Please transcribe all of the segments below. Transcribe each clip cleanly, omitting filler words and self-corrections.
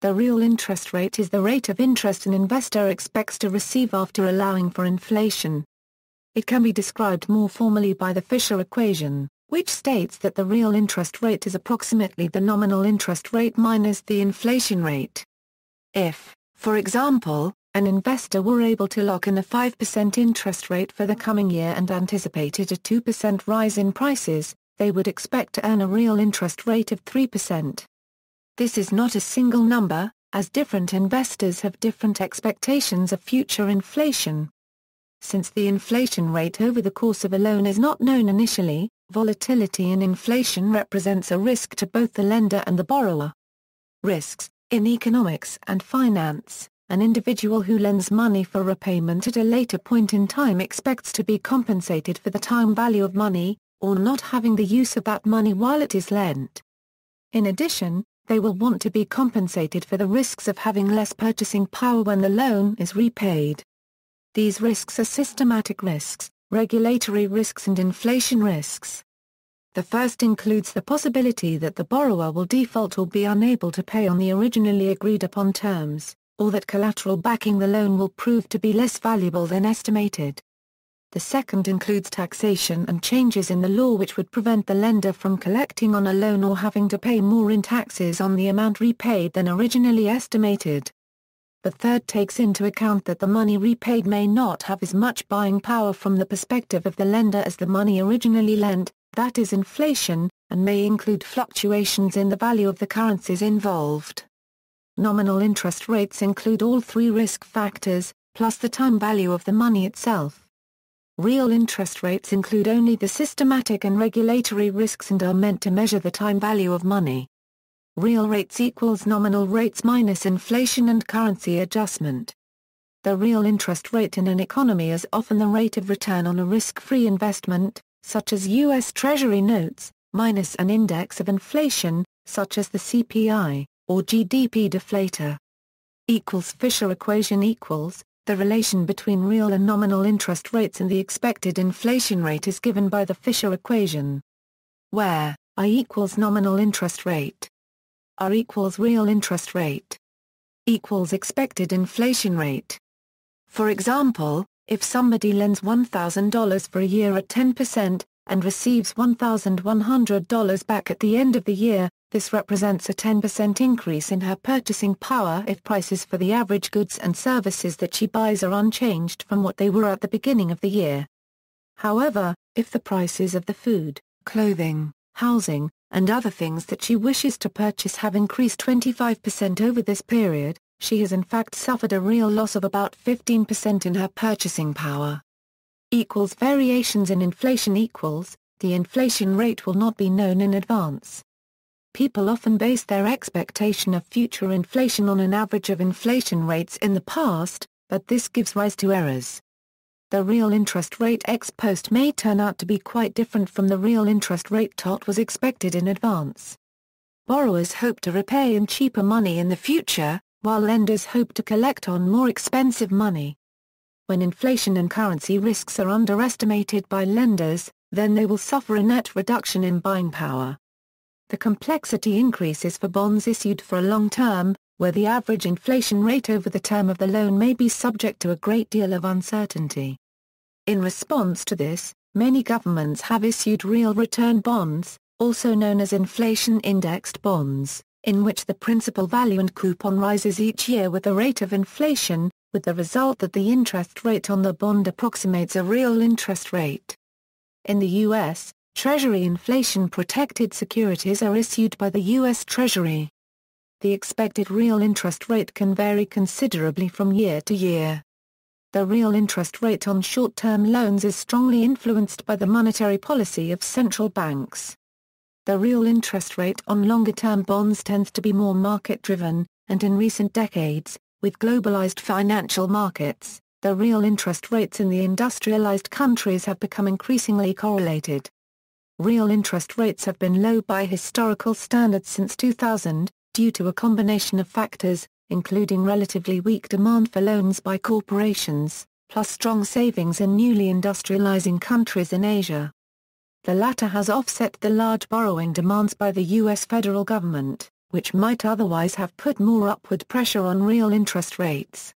The real interest rate is the rate of interest an investor expects to receive after allowing for inflation. It can be described more formally by the Fisher equation, which states that the real interest rate is approximately the nominal interest rate minus the inflation rate. If, for example, an investor were able to lock in a 5% interest rate for the coming year and anticipated a 2% rise in prices, they would expect to earn a real interest rate of 3%. This is not a single number, as different investors have different expectations of future inflation. Since the inflation rate over the course of a loan is not known initially, volatility in inflation represents a risk to both the lender and the borrower. Risks. In economics and finance, an individual who lends money for repayment at a later point in time expects to be compensated for the time value of money, or not having the use of that money while it is lent. In addition, they will want to be compensated for the risks of having less purchasing power when the loan is repaid. These risks are systematic risks, regulatory risks and inflation risks. The first includes the possibility that the borrower will default or be unable to pay on the originally agreed upon terms, or that collateral backing the loan will prove to be less valuable than estimated. The second includes taxation and changes in the law which would prevent the lender from collecting on a loan or having to pay more in taxes on the amount repaid than originally estimated. The third takes into account that the money repaid may not have as much buying power from the perspective of the lender as the money originally lent, that is inflation, and may include fluctuations in the value of the currencies involved. Nominal interest rates include all three risk factors, plus the time value of the money itself. Real interest rates include only the systematic and regulatory risks and are meant to measure the time value of money. Real rates equals nominal rates minus inflation and currency adjustment. The real interest rate in an economy is often the rate of return on a risk-free investment, such as U.S. Treasury notes, minus an index of inflation, such as the CPI, or GDP deflator. Fisher equation equals, the relation between real and nominal interest rates and the expected inflation rate is given by the Fisher equation, where I equals nominal interest rate, R equals real interest rate, equals expected inflation rate. For example, if somebody lends $1,000 for a year at 10%, and receives $1,100 back at the end of the year, this represents a 10% increase in her purchasing power if prices for the average goods and services that she buys are unchanged from what they were at the beginning of the year. However, if the prices of the food, clothing, housing, and other things that she wishes to purchase have increased 25% over this period, she has in fact suffered a real loss of about 15% in her purchasing power. Variations in inflation equals, the inflation rate will not be known in advance. People often base their expectation of future inflation on an average of inflation rates in the past, but this gives rise to errors. The real interest rate ex post may turn out to be quite different from the real interest rate tot was expected in advance. Borrowers hope to repay in cheaper money in the future, while lenders hope to collect on more expensive money. When inflation and currency risks are underestimated by lenders, then they will suffer a net reduction in buying power. The complexity increases for bonds issued for a long term, where the average inflation rate over the term of the loan may be subject to a great deal of uncertainty. In response to this, many governments have issued real return bonds, also known as inflation-indexed bonds, in which the principal value and coupon rises each year with the rate of inflation, with the result that the interest rate on the bond approximates a real interest rate. In the U.S., Treasury inflation-protected securities are issued by the U.S. Treasury. The expected real interest rate can vary considerably from year to year. The real interest rate on short-term loans is strongly influenced by the monetary policy of central banks. The real interest rate on longer-term bonds tends to be more market-driven, and in recent decades, with globalized financial markets, the real interest rates in the industrialized countries have become increasingly correlated. Real interest rates have been low by historical standards since 2000, due to a combination of factors, including relatively weak demand for loans by corporations, plus strong savings in newly industrializing countries in Asia. The latter has offset the large borrowing demands by the U.S. federal government, which might otherwise have put more upward pressure on real interest rates.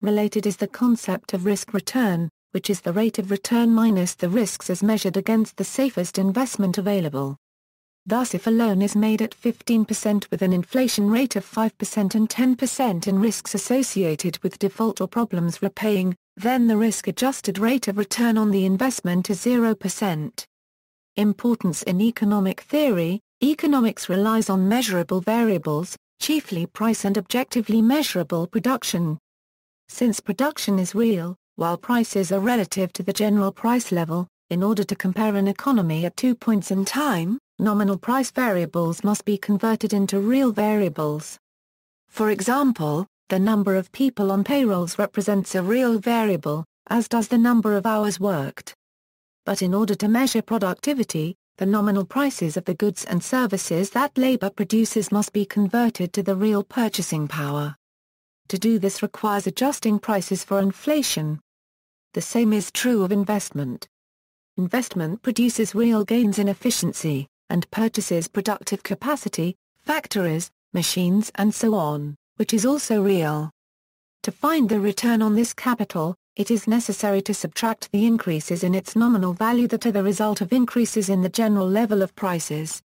Related is the concept of risk-return, which is the rate of return minus the risks as measured against the safest investment available. Thus, if a loan is made at 15% with an inflation rate of 5% and 10% in risks associated with default or problems repaying, then the risk-adjusted rate of return on the investment is 0%. Importance in economic theory. Economics relies on measurable variables, chiefly price and objectively measurable production. Since production is real, while prices are relative to the general price level, in order to compare an economy at 2 points in time, nominal price variables must be converted into real variables. For example, the number of people on payrolls represents a real variable, as does the number of hours worked. But in order to measure productivity, the nominal prices of the goods and services that labor produces must be converted to the real purchasing power. To do this requires adjusting prices for inflation. The same is true of investment. Investment produces real gains in efficiency, and purchases productive capacity, factories, machines and so on, which is also real. To find the return on this capital, it is necessary to subtract the increases in its nominal value that are the result of increases in the general level of prices.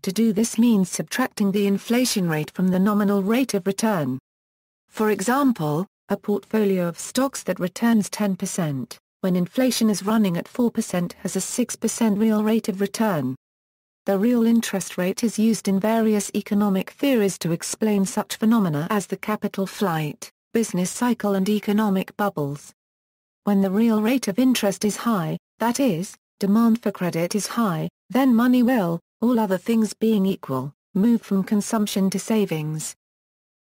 To do this means subtracting the inflation rate from the nominal rate of return. For example, a portfolio of stocks that returns 10%, when inflation is running at 4% has a 6% real rate of return. The real interest rate is used in various economic theories to explain such phenomena as the capital flight, business cycle and economic bubbles. When the real rate of interest is high, that is, demand for credit is high, then money will, all other things being equal, move from consumption to savings.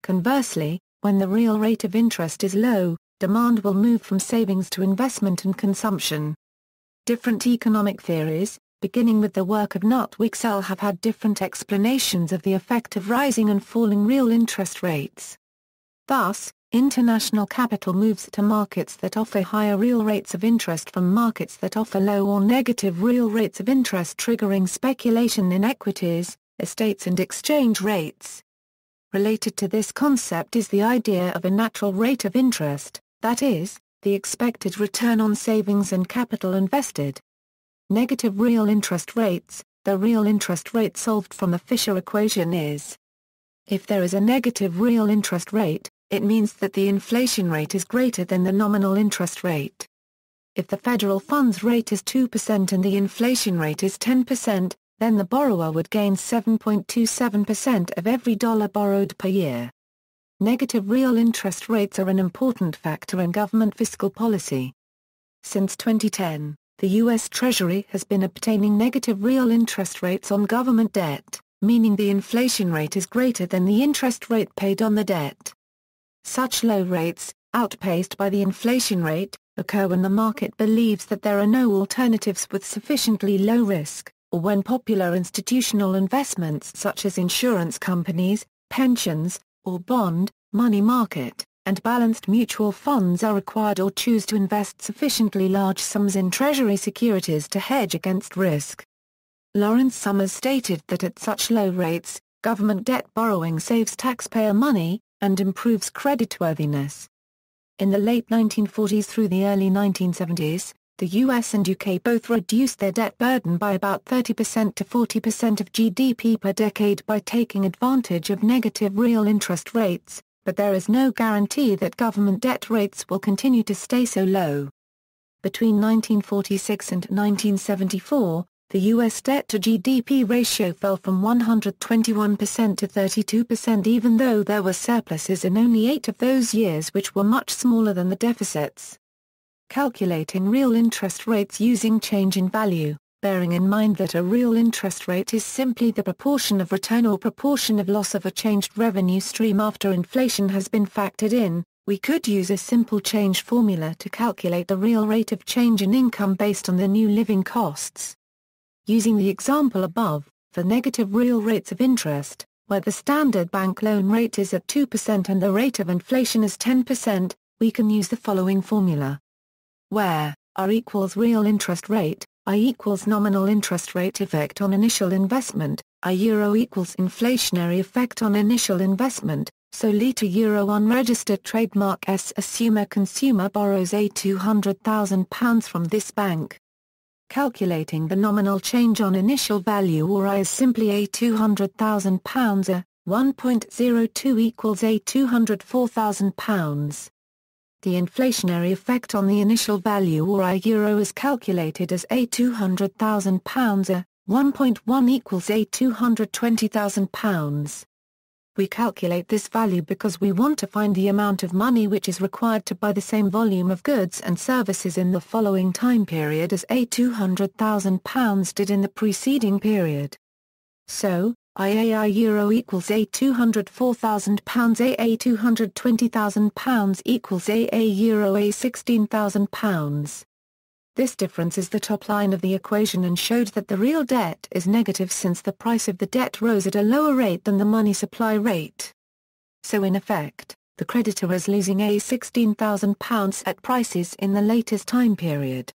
Conversely, when the real rate of interest is low, demand will move from savings to investment and consumption. Different economic theories, beginning with the work of Nutwicksell, have had different explanations of the effect of rising and falling real interest rates. Thus, international capital moves to markets that offer higher real rates of interest from markets that offer low or negative real rates of interest, triggering speculation in equities, estates and exchange rates. Related to this concept is the idea of a natural rate of interest, that is, the expected return on savings and capital invested. Negative real interest rates. The real interest rate solved from the Fisher equation is: if there is a negative real interest rate, it means that the inflation rate is greater than the nominal interest rate. If the federal funds rate is 2% and the inflation rate is 10%, then the borrower would gain 7.27% of every dollar borrowed per year. Negative real interest rates are an important factor in government fiscal policy. Since 2010, the U.S. Treasury has been obtaining negative real interest rates on government debt, meaning the inflation rate is greater than the interest rate paid on the debt. Such low rates, outpaced by the inflation rate, occur when the market believes that there are no alternatives with sufficiently low risk, or when popular institutional investments such as insurance companies, pensions, or bond, money market, and balanced mutual funds are required or choose to invest sufficiently large sums in Treasury securities to hedge against risk. Lawrence Summers stated that at such low rates, government debt borrowing saves taxpayer money, and improves creditworthiness. In the late 1940s through the early 1970s, the US and UK both reduced their debt burden by about 30% to 40% of GDP per decade by taking advantage of negative real interest rates, but there is no guarantee that government debt rates will continue to stay so low. Between 1946 and 1974, the U.S. debt-to-GDP ratio fell from 121% to 32% even though there were surpluses in only 8 of those years, which were much smaller than the deficits. Calculating real interest rates using change in value, bearing in mind that a real interest rate is simply the proportion of return or proportion of loss of a changed revenue stream after inflation has been factored in, we could use a simple change formula to calculate the real rate of change in income based on the new living costs. Using the example above, for negative real rates of interest, where the standard bank loan rate is at 2% and the rate of inflation is 10%, we can use the following formula. Where R equals real interest rate, I equals nominal interest rate effect on initial investment, I euro equals inflationary effect on initial investment, so liter euro unregistered trademark S. Assume a consumer borrows £200,000 from this bank. Calculating the nominal change on initial value or I is simply £200,000, a 1.02 equals £204,000. The inflationary effect on the initial value or I euro is calculated as £200,000, a 1.1 equals £220,000. We calculate this value because we want to find the amount of money which is required to buy the same volume of goods and services in the following time period as £200,000 did in the preceding period. So, I euro equals £204,000, £220,000 equals euro £16,000. This difference is the top line of the equation and showed that the real debt is negative since the price of the debt rose at a lower rate than the money supply rate. So in effect, the creditor is losing £16,000 at prices in the latest time period.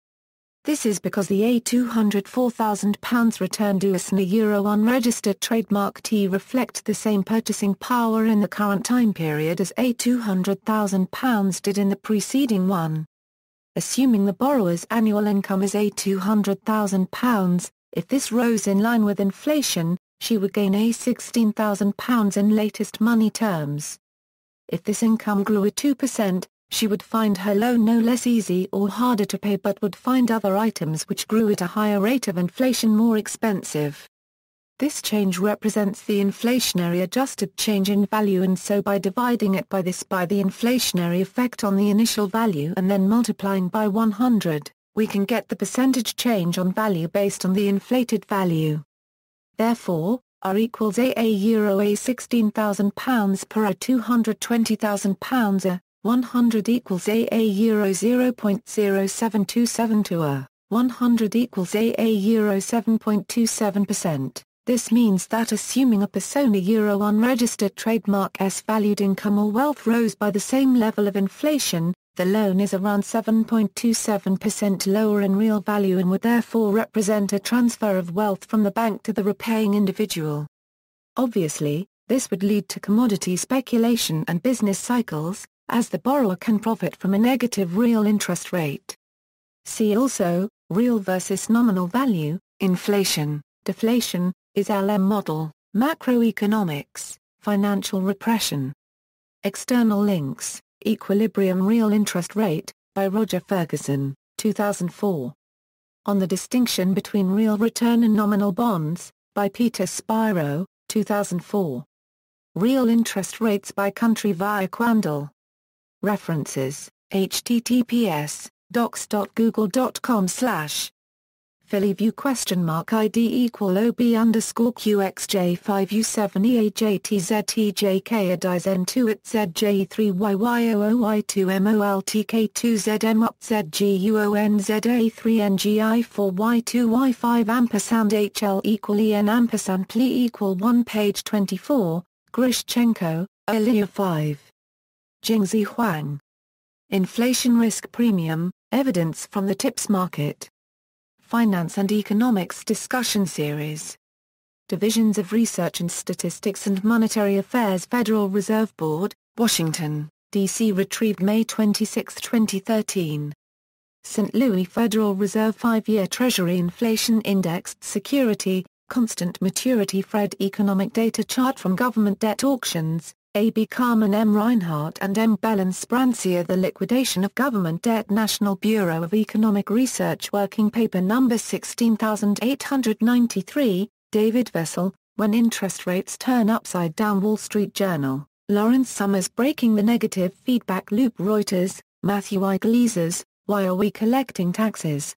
This is because the £204,000 return due as a euro unregistered trademark T reflect the same purchasing power in the current time period as £200,000 did in the preceding one. Assuming the borrower's annual income is £200,000, if this rose in line with inflation, she would gain £16,000 in latest money terms. If this income grew at 2%, she would find her loan no less easy or harder to pay but would find other items which grew at a higher rate of inflation more expensive. This change represents the inflationary adjusted change in value and so by dividing it by the inflationary effect on the initial value and then multiplying by 100, we can get the percentage change on value based on the inflated value. Therefore, R equals euro £16,000 per £220,000 a 100 equals euro 0.0727 a 100 equals euro 7.27%. This means that assuming a persona euro unregistered trademark S valued income or wealth rose by the same level of inflation, the loan is around 7.27% lower in real value and would therefore represent a transfer of wealth from the bank to the repaying individual. Obviously, this would lead to commodity speculation and business cycles, as the borrower can profit from a negative real interest rate. See also, real versus nominal value, inflation, deflation, is LM model, macroeconomics, financial repression. External links, Equilibrium Real Interest Rate, by Roger Ferguson, 2004. On the Distinction Between Real Return and Nominal Bonds, by Peter Spiro, 2004. Real Interest Rates by Country via Quandl. References, https, docs.google.com/ PhillyView ID =OB_QXJ5U7EAJTZTJK ADIZN2 at ZJ3YYOOY2MOLTK2ZM UP ZGUONZA3NGI4Y2Y5 HL EN PLE 1 page 24, Grishchenko, Ilya 5. Jingzi Huang. Inflation Risk Premium, Evidence from the TIPS Market. Finance and Economics Discussion Series. Divisions of Research and Statistics and Monetary Affairs Federal Reserve Board, Washington, D.C. Retrieved May 26, 2013. St. Louis Federal Reserve 5-Year Treasury Inflation Indexed Security, Constant Maturity Fed Economic Data Chart from Government Debt Auctions, A.B. Carmen M. Reinhardt and M. Belen Sprancia. The Liquidation of Government Debt. National Bureau of Economic Research Working Paper No. 16893, David Vessel, When Interest Rates Turn Upside Down. Wall Street Journal, Lawrence Summers. Breaking the Negative Feedback Loop. Reuters, Matthew Iglesias, Why Are We Collecting Taxes?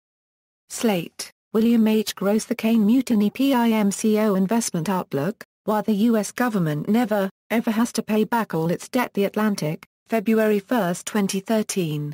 Slate, William H. Gross. The Kane Mutiny. PIMCO Investment Outlook, Why the U.S. Government Never, Ever Has to Pay Back All Its Debt. The Atlantic, February 1, 2013.